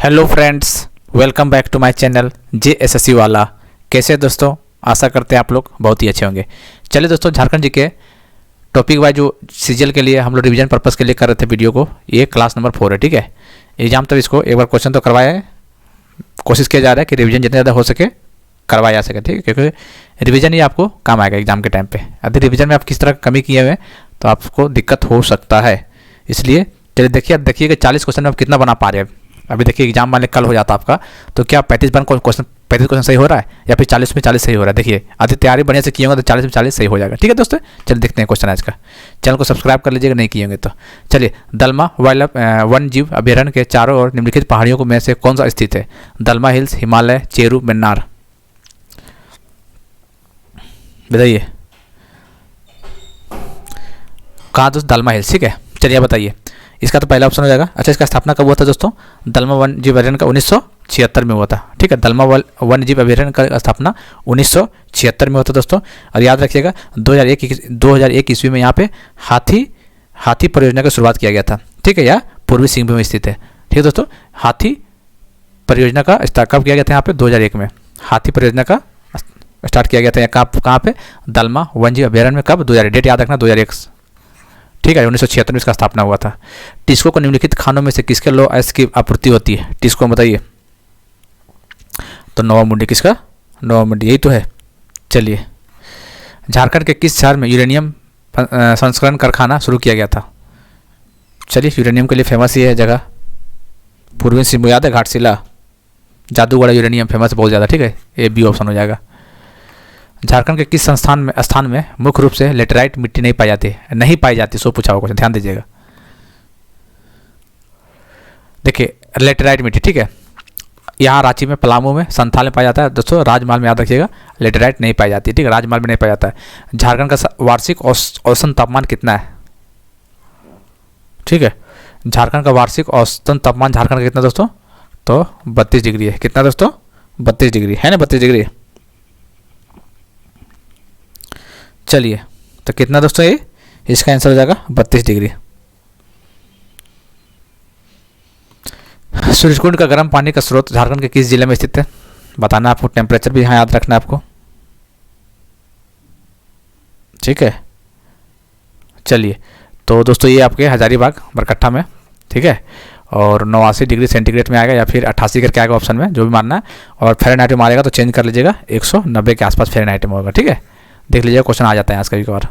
Hello friends, welcome back to my channel JSSC वाला। कैसे हैं दोस्तों? आशा करते हैं आप लोग बहुत ही अच्छे होंगे। चलिए दोस्तों, झारखंड जी के टॉपिक वाइज जो सीजीएल के लिए हम लोग रिवीजन पर्पस के लिए कर रहे थे वीडियो को, ये क्लास नंबर 4 है। ठीक है, एग्जाम तक इसको एक बार क्वेश्चन तो करवाया है, कोशिश किया जा रहा है कि रिवीजन जितना ज़्यादा हो सके करवाया जा सके। ठीक है, क्योंकि रिवीजन ही आपको काम आएगा एग्जाम के टाइम पे। यदि रिवीजन में आप किस तरह कमी किए हुए हैं तो आपको दिक्कत हो सकता है। इसलिए चलिए देखिए कि 40 क्वेश्चन में आप कितना बना पा रहे हैं। अभी देखिए एग्जाम मान लें कल हो जाता आपका, तो क्या 35 क्वेश्चन सही हो रहा है या फिर 40 में 40 सही हो रहा है? देखिए आधी तैयारी बढ़िया से किए होंगे तो 40 में 40 सही हो जाएगा। ठीक है दोस्तों, चलिए देखते हैं क्वेश्चन आज का। चैनल को सब्सक्राइब कर लीजिएगा नहीं किए होंगे तो। चलिए, दलमा वाइल्ड वन जीव अभयारण्य के चारों ओर निम्नलिखित पहाड़ियों में से कौन सा स्थित है? दलमा हिल्स, हिमालय, चेरू, मन्नार। बताइए कहाँ दोस्त? दलमा हिल्स। ठीक है, चलिए बताइए। इसका तो पहला ऑप्शन हो जाएगा। अच्छा, इसका स्थापना कब हुआ था दोस्तों? दलमा वन जीव अभयारण्य का 1976 में हुआ था। ठीक है, दलमा वन जीव अभयारण्य का स्थापना 1976 में हुआ था दोस्तों। और याद रखिएगा 2001 ईस्वी में यहाँ पे हाथी परियोजना की शुरुआत किया गया था। ठीक है, यह पूर्वी सिंहभूम में स्थित है। ठीक है दोस्तों, हाथी परियोजना का कब किया गया था? यहाँ पे 2001 में हाथी परियोजना का स्टार्ट किया गया था। कहाँ पे? दलमा वन जीव अभयारण्य में। कब? 2001। डेट याद रखना, 2001। ठीक है, 1976 में इसका स्थापना हुआ था। टिस्को को निम्नलिखित खानों में से किसके लो एस की आपूर्ति होती है? टिस्को बताइए। तो नोवा मुंडी। किसका? नोवा मुंडी, यही तो है। चलिए, झारखंड के किस शहर में यूरेनियम संस्करण कारखाना शुरू किया गया था? चलिए, यूरेनियम के लिए फेमस ये है जगह, पूर्वी सिंहभूम। याद है घाटशिला, जादूगढ़ यूरेनियम फेमस बहुत ज़्यादा। ठीक है, ये बी ऑप्शन हो जाएगा। झारखंड के किस स्थान में मुख्य रूप से लेटेराइट मिट्टी नहीं पाई जाती? सो पूछा होगा, ध्यान दीजिएगा। देखिए लेटेराइट मिट्टी, ठीक है, यहाँ रांची में, पलामू में, संथाल में पाया जाता है दोस्तों। राजमहल में याद रखिएगा लेटेराइट नहीं पाई जाती। ठीक है, राजमहल में नहीं पाया जाता है। झारखंड का वार्षिक औसतन तापमान कितना है? ठीक है, झारखंड का वार्षिक औसतन तापमान झारखंड का कितना दोस्तों? तो 32 डिग्री है। कितना दोस्तों? 32 डिग्री है ना, 32 डिग्री। चलिए, तो कितना दोस्तों? ये इसका आंसर हो जाएगा 32 डिग्री। सूर्यकुंड का गर्म पानी का स्रोत झारखंड के किस जिले में स्थित है? बताना आपको। टेम्परेचर भी यहाँ याद रखना है आपको। ठीक है, चलिए, तो दोस्तों ये आपके हजारीबाग बरकट्ठा में। ठीक है, और 89 डिग्री सेंटीग्रेड में आएगा या फिर 88 करके आएगा ऑप्शन में, जो भी मानना है। और फ़ारेनहाइट में मारेगा तो चेंज कर लीजिएगा, 190 के आसपास फ़ारेनहाइट में होगा। ठीक है, देख लीजिएगा, क्वेश्चन आ जाता है आज कभी कभार।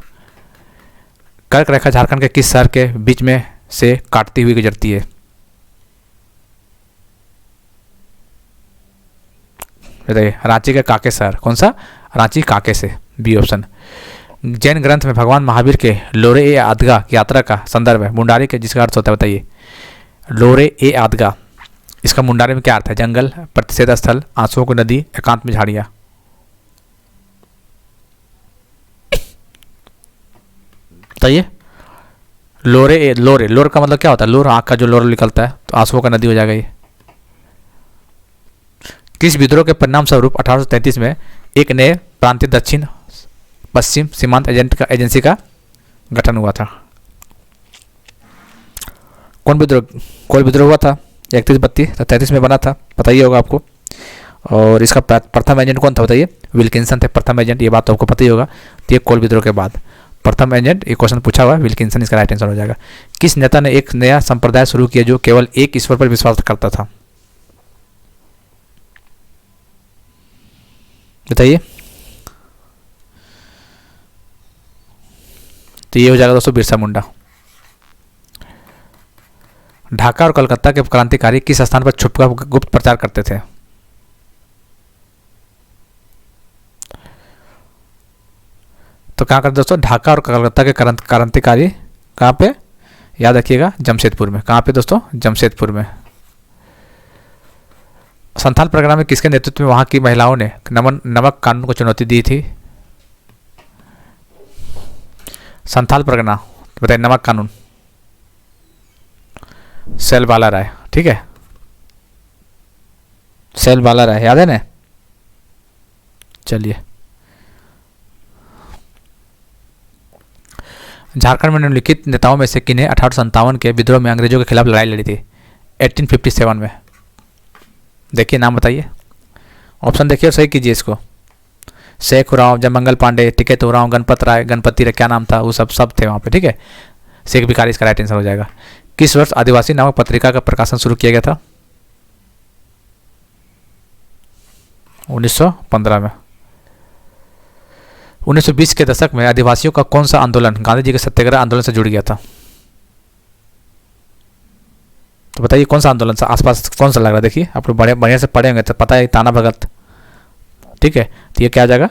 कर्क रेखा झारखंड के किस शहर के बीच में से काटती हुई गुजरती है? बताइए। रांची के काके शहर। कौन सा? रांची काके से, बी ऑप्शन। जैन ग्रंथ में भगवान महावीर के लोरे ए आदगा की यात्रा का संदर्भ है मुंडारी के जिसका अर्थ होता है? बताइए। लोरे ए आदगा, इसका मुंडारी में क्या अर्थ है? जंगल, प्रतिषेध स्थल, आंसुओं की नदी, एकांत में झाड़ियाँ। बताइए। लोर का मतलब क्या होता है? लोर, आँख का जो लोर निकलता है, तो आंसुओं का नदी हो जाएगा ये। किस विद्रोह के परिणाम स्वरूप 1833 में एक नए प्रांतीय दक्षिण पश्चिम सीमांत एजेंसी का गठन हुआ था? कौन विद्रोह हुआ था? 31-32 तो 33 में बना था, पता ही होगा आपको। और इसका प्रथम एजेंट कौन था? बताइए। विल्किंसन थे प्रथम एजेंट, ये बात तो आपको पता ही होगा। तो ये कोल विद्रोह के बाद प्रथम एजेंट, ये क्वेश्चन पूछा हुआ है, विल्किंसन इसका राइट आंसर हो जाएगा। किस नेता ने एक नया संप्रदाय शुरू किया जो केवल एक ईश्वर पर विश्वास करता था? बताइए। तो ये हो जाएगा दोस्तों बिरसा मुंडा। ढाका और कलकत्ता के क्रांतिकारी किस स्थान पर छुपकर गुप्त प्रचार करते थे? तो कहाँ करते दोस्तों? ढाका और कलकत्ता के क्रांतिकारी कहाँ पे? याद रखिएगा, जमशेदपुर में। कहाँ पे दोस्तों? जमशेदपुर में। संथाल परगना में किसके नेतृत्व में वहाँ की महिलाओं ने नमक कानून को चुनौती दी थी? संथाल परगना, बताइए। नमक कानून, सेल बाला राय। ठीक है, सेल बाला राय, याद है ना? चलिए, झारखंड में निम्नलिखित नेताओं में से किन्हें 1857 के विद्रोह में अंग्रेजों के खिलाफ लड़ाई लड़ी थी? 1857 में। देखिए नाम बताइए, ऑप्शन देखिए और सही कीजिए इसको। शेख उरांव, जयमंगल पांडे, टिकैत उरांव, गणपत राय, गणपति राय, क्या नाम था, वो सब थे वहाँ पे, ठीक है। शेख भिखारी इसका राइट आंसर हो जाएगा। किस वर्ष आदिवासी नामक पत्रिका का प्रकाशन शुरू किया गया था? 1915 में। 1920 के दशक में आदिवासियों का कौन सा आंदोलन गांधी जी के सत्याग्रह आंदोलन से जुड़ गया था? तो बताइए कौन सा आंदोलन सा आसपास कौन सा लग रहा है? देखिए आप लोग बढ़िया से पढ़े होंगे तो पता है, ताना भगत, ठीक है। तो ये क्या आ जाएगा,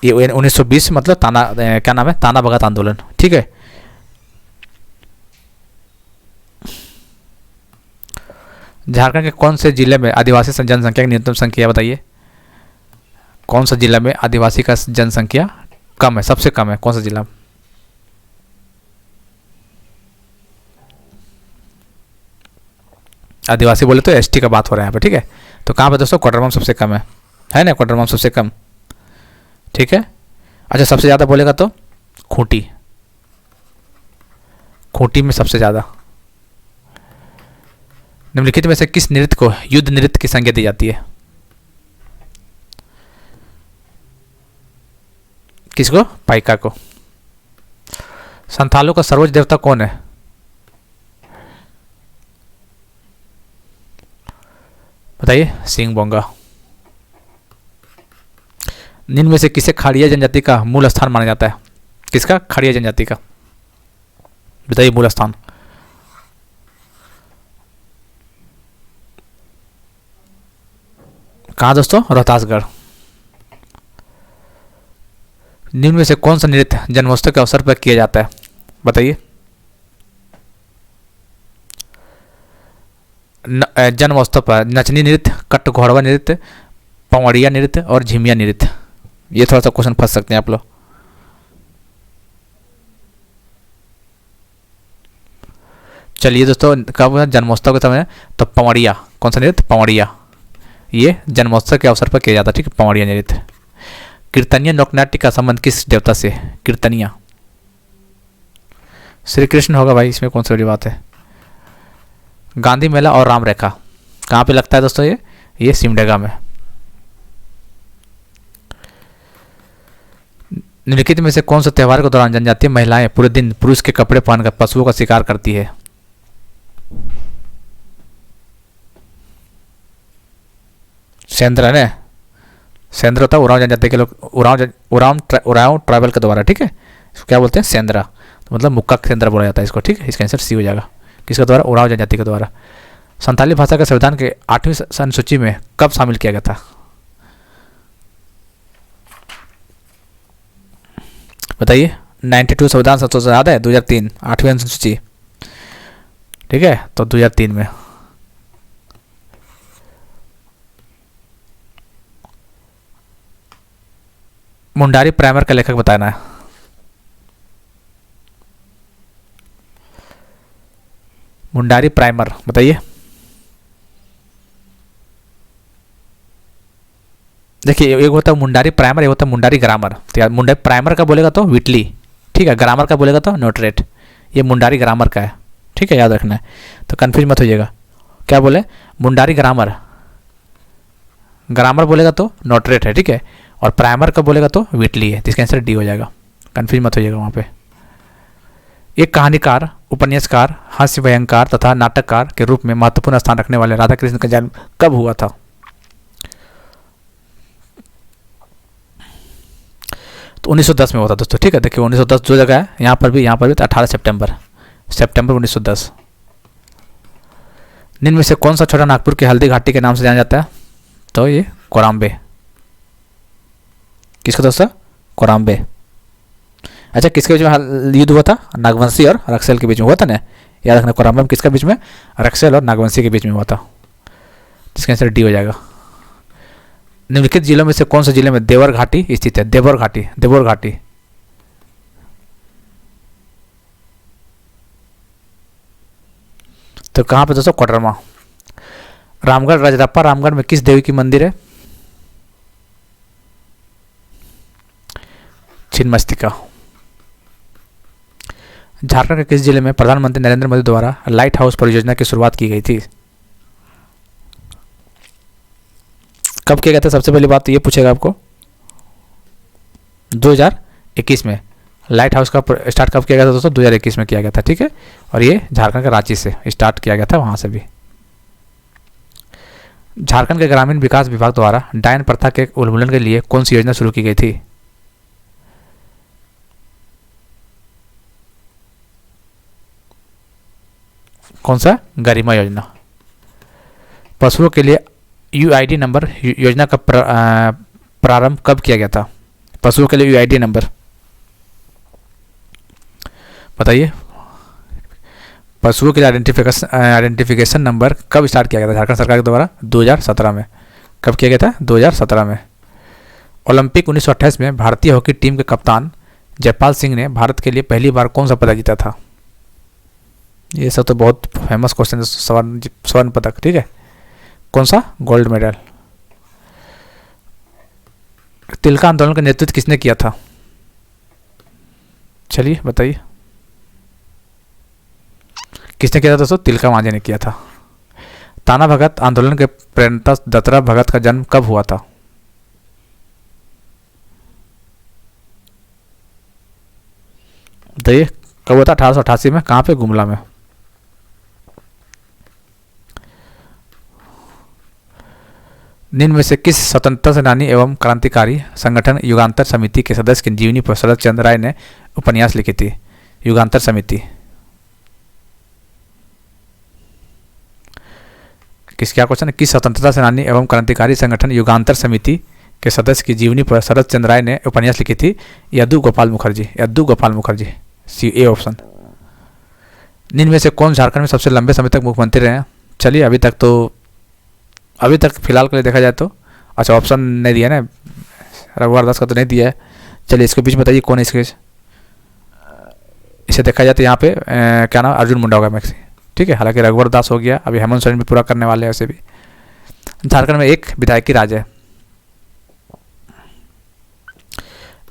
ये 1920 मतलब ताना क्या नाम है, ताना भगत आंदोलन, ठीक है। झारखंड के कौन से जिले में आदिवासी जनसंख्या की न्यूनतम संख्या बताइए? कौन सा जिला में आदिवासी का जनसंख्या कम है, सबसे कम है, कौन सा जिला? आदिवासी बोले तो एसटी का बात हो रहा है यहाँ पे, ठीक है। तो कहाँ पे दोस्तों? कोडरमा सबसे कम है ना, कोडरमा सबसे कम, ठीक है। अच्छा सबसे ज़्यादा बोलेगा तो खूंटी, खूंटी में सबसे ज़्यादा। निम्नलिखित में से किस नृत्य को युद्ध नृत्य की संज्ञा दी जाती है? किसको? पाइका को। संथालों का सर्वोच्च देवता कौन है? बताइए। सिंह बोंगा। निम्न में से किसे खाड़िया जनजाति का मूल स्थान माना जाता है? किसका? खाड़िया जनजाति का। बताइए मूल स्थान। कहाँ दोस्तों? रोहतासगढ़। निम्न में से कौन सा नृत्य जन्मोत्सव के अवसर पर किया जाता है? बताइए। जन्मोत्सव पर नचनी नृत्य, कट घोड़वा नृत्य, पवड़िया नृत्य और झिमिया नृत्य। ये थोड़ा सा क्वेश्चन फंस सकते हैं आप लोग। चलिए दोस्तों, कब जन्मोत्सव के समय? तो पवड़िया। कौन सा नृत्य? पवड़िया। ये जन्मोत्सव के अवसर पर किया जाता है, ठीक है, पवड़िया नृत्य। कीर्तनिया लोकनाट्य का संबंध किस देवता से? कीर्तनिया श्री कृष्ण होगा भाई, इसमें कौन सी बड़ी बात है। गांधी मेला और राम रेखा कहाँ पे लगता है दोस्तों? ये सिमडेगा में। निम्नलिखित में से कौन सा त्योहार के दौरान जनजातीय महिलाएं पूरे दिन पुरुष के कपड़े पहनकर पशुओं का शिकार करती है? सेंद्र ने सेंद्र होता है उरांव जनजाति के लोग, उरांव ट्राइबल के द्वारा, ठीक है। इसको क्या बोलते हैं? सेंद्रा। तो मतलब मुक्का सेंद्रा बोला जाता है इसको, ठीक है। इसका आंसर सी हो जाएगा। किसके द्वारा? उरांव जनजाति के द्वारा। संथाली भाषा का संविधान के 8वीं अनुसूची में कब शामिल किया गया था? बताइए। 92 संविधान संशोधन याद है? 2003 8वीं अनुसूची, ठीक है। तो 2003 में। मुंडारी प्राइमर का लेखक बताना है। मुंडारी प्राइमर बताइए। देखिए एक होता है मुंडारी प्राइमर, एक होता है मुंडारी ग्रामर। तो यार मुंडारी प्राइमर का बोलेगा तो विटली, ठीक है। ग्रामर का बोलेगा तो नोटरेट। ये मुंडारी ग्रामर का है, ठीक है, याद रखना है। तो कन्फ्यूज मत होइएगा। क्या बोले? मुंडारी ग्रामर। ग्रामर बोलेगा तो नोटरेट है, ठीक है। और प्राइमर का बोलेगा तो विटली है। तो इसका आंसर डी हो जाएगा। कन्फ्यूज मत होइएगा वहाँ पे। एक कहानीकार, उपन्यासकार, हास्य व्यंग्यकार तथा नाटककार के रूप में महत्वपूर्ण स्थान रखने वाले राधा कृष्ण का जन्म कब हुआ था? तो 1910 में हुआ था दोस्तों, ठीक है। देखिए 1910 जो जगह है, यहाँ पर भी 18 सितंबर 1910। निम्न में से कौन सा छोटा नागपुर की हल्दी घाटी के नाम से जाना जाता है? तो ये कोराम्बे। किसका दोस्तों? कोराम्बे। अच्छा किसके बीच में युद्ध हुआ था? नागवंशी और रक्सेल के बीच में हुआ था ना, याद रखना। कोराम्बे में किसके बीच में? रक्सेल और नागवंशी के बीच में हुआ था। जिसका आंसर डी हो जाएगा। निम्नलिखित जिलों में से कौन से जिले में देवर घाटी स्थित है? देवर घाटी, देवर घाटी। तो कहाँ पे दोस्तों? कोडरमा। रामगढ़, रजरप्पा रामगढ़ में किस देवी की मंदिर है? छिन्नमस्तिका। झारखंड के किस जिले में प्रधानमंत्री नरेंद्र मोदी द्वारा लाइट हाउस परियोजना की शुरुआत की गई थी? कब किया गया था, सबसे पहली बात तो ये पूछेगा आपको 2021 में। लाइट हाउस का स्टार्ट कब किया गया था दोस्तों, 2021 में किया गया था, ठीक है। और ये झारखंड के रांची से स्टार्ट किया गया था, वहाँ से भी। झारखंड के ग्रामीण विकास विभाग द्वारा डायन प्रथा के उन्मूलन के लिए कौन सी योजना शुरू की गई थी? कौन सा? गरिमा योजना। पशुओं के लिए यूआईडी नंबर योजना का प्रारंभ कब किया गया था? पशुओं के लिए यूआईडी नंबर बताइए। पशुओं के लिए आइडेंटिफिकेशन नंबर कब स्टार्ट किया गया था झारखंड सरकार के द्वारा? 2017 में। कब किया गया था? 2017 में। ओलंपिक 1928 में भारतीय हॉकी टीम के कप्तान जयपाल सिंह ने भारत के लिए पहली बार कौन सा पदक जीता था? ये सब तो बहुत फेमस क्वेश्चन है, स्वर्ण पदक, ठीक है। कौन सा? Gold medal. तिलका आंदोलन का नेतृत्व किसने किया था? चलिए बताइए, किसने किया था दोस्तों? तिलका मांझी ने किया था। ताना भगत आंदोलन के प्रणेता दत्तरा भगत का जन्म कब हुआ था? बताइए, कब हुआ था? 1888 में। कहाँ पे? गुमला में। निम्न में से किस स्वतंत्रता सेनानी एवं क्रांतिकारी संगठन युगांतर समिति के सदस्य की जीवनी पर शरद चंद्र राय ने उपन्यास लिखी थी? युगांतर समिति किस, क्या क्वेश्चन है? किस स्वतंत्रता सेनानी एवं क्रांतिकारी संगठन युगांतर समिति के सदस्य की जीवनी पर शरद चंद्र राय ने उपन्यास लिखी थी? यदु गोपाल मुखर्जी। यदु गोपाल मुखर्जी, सी ए ऑप्शन। निम्न में से कौन झारखंड में सबसे लंबे समय तक मुख्यमंत्री रहे हैं? चलिए, अभी तक फिलहाल के लिए देखा जाए तो, अच्छा ऑप्शन नहीं दिया ना, रघुवर दास का तो नहीं दिया है। चलिए, इसके बीच बताइए कौन है इसके, इसे देखा जाए तो यहाँ पे क्या नाम? अर्जुन मुंडा होगा मैक्सी, ठीक है। हालांकि रघुवर दास हो गया, अभी हेमंत सोरेन भी पूरा करने वाले हैं वैसे भी। झारखंड में एक विधायकी राज है,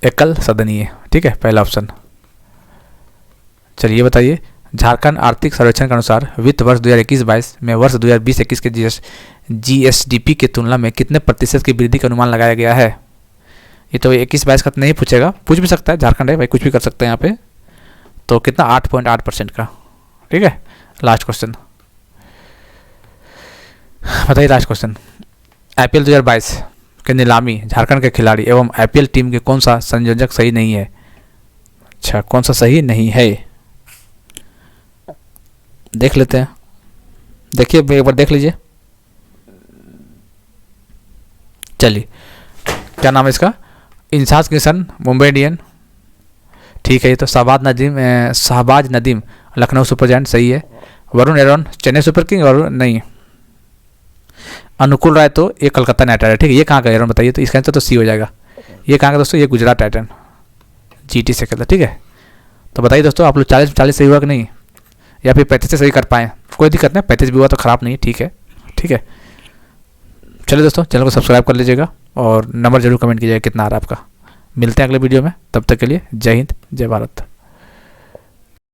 एकल सदनीय, ठीक है, पहला ऑप्शन। चलिए बताइए, झारखंड आर्थिक सर्वेक्षण के अनुसार वित्त वर्ष 2021-22 में वर्ष 2020-21 के जीएसडीपी की तुलना में कितने प्रतिशत की वृद्धि का अनुमान लगाया गया है? ये तो 21-22 का नहीं पूछेगा, पूछ भी सकता है, झारखंड है भाई, कुछ भी कर सकते हैं यहाँ पे। तो कितना? 8.8% का, ठीक है। लास्ट क्वेश्चन बताइए, लास्ट क्वेश्चन। आईपीएल 2022 के नीलामी झारखंड के खिलाड़ी एवं आईपीएल टीम के कौन सा संयोजक सही नहीं है? अच्छा, कौन सा सही नहीं है? देख लेते हैं, देखिए एक बार देख लीजिए। चलिए, क्या नाम है इसका? इंसास किशन मुंबई इंडियन, ठीक है। ये तो शहबाज नदीम लखनऊ सुपर जायंट, सही है। Varun Aaron Chennai super king, और नहीं। अनुकूल राय तो ये कलकत्ता नाइट राइडर, ठीक है। ये कहाँ का एरोन बताइए, तो इसका आंसर तो सी हो जाएगा। ये कहाँ का दोस्तों? ये गुजरात टाइटन जीटी से खेलता, ठीक है। तो बताइए दोस्तों, आप लोग 40 सही हुआ कि नहीं, या फिर 35 से सही कर पाएँ? कोई दिक्कत नहीं, 35 भी हुआ तो ख़राब नहीं, ठीक है, ठीक है। चलिए दोस्तों, चैनल को सब्सक्राइब कर लीजिएगा और नंबर जरूर कमेंट कीजिएगा कितना आ रहा है आपका। मिलते हैं अगले वीडियो में, तब तक के लिए जय हिंद, जय भारत।